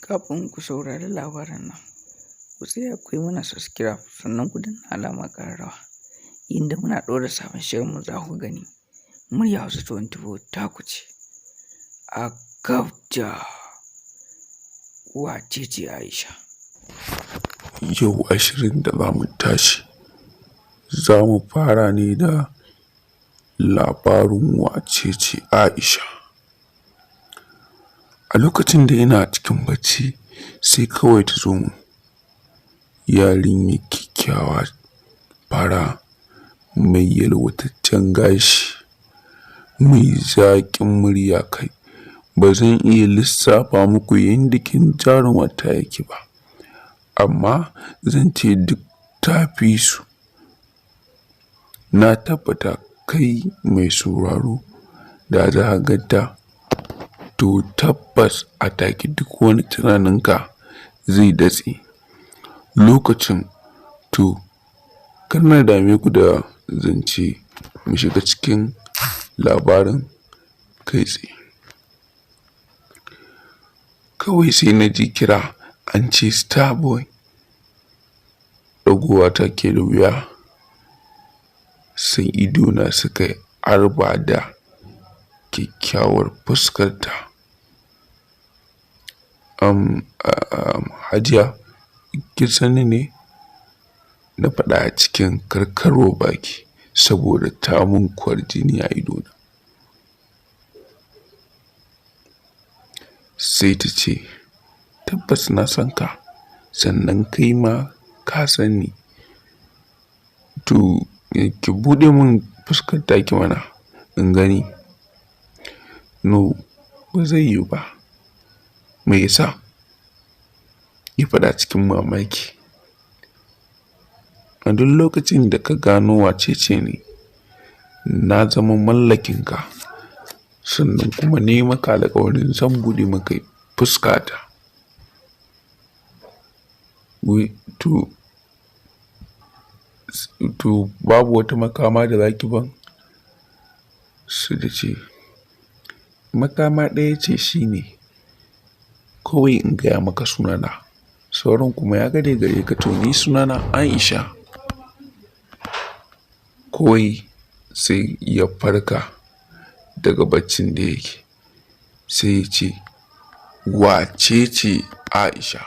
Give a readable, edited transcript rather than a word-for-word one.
Kafin ku saurari labarin nan, ku tsaya ku yi mana subscribe sannan ku danna alamar ƙararrawa. Inda muna ɗora sabon shirinmu za ku gani. Murya Hausa 24 taku ce. A gabda Wacece Aisha. Yau ashirin da za mu tashi, za mu fara ne da labarin Wacece Aisha. A lokacin da ina cikin bacci sai kawai ta zo min. Yarinya kyakkyawa fara mai yalwataccen gashi mai zaƙin murya kai. Ba zan iya lissafa muku yadda kin jarumta yake ba, amma zan ce duk ta fi su. Na tabbata kai mai sauraro da za ka ga ta, to tabbas a take duk wani tunaninka zai datse. Lokacin to kar na dame ku da zance, mu shiga cikin labarin kai tsaye. Kawai sai na ji kira an ce Starboy. Ɗagowa take da wuya sai idona suka arba da kyakkyawar fuskarta. Hajiya, kin san ni ne? Na faɗa a cikin karkarwar baki saboda ta mun kwarjini a idona. Sai ta ce, tabbas na san ka, sannan kai ma ka san ni. To ki buɗe mun fuskar taki mana in gani. No, ba zai yiwu ba. Me yasa? Ya faɗa cikin mamaki. A duk lokacin da ka gano wacece ni, na zama mallakinka, sannan kuma ni maka alƙawarin zan buɗe maka fuskata. To babu wata makama da zaki ban? Sai ta ce, makama ɗaya ce shine kawai in gaya maka sunana, sauran kuma ya gare ka. To ni sunana Aisha. Kawai sai ya farka daga baccin da yake sai ya ce, Wacece Aisha?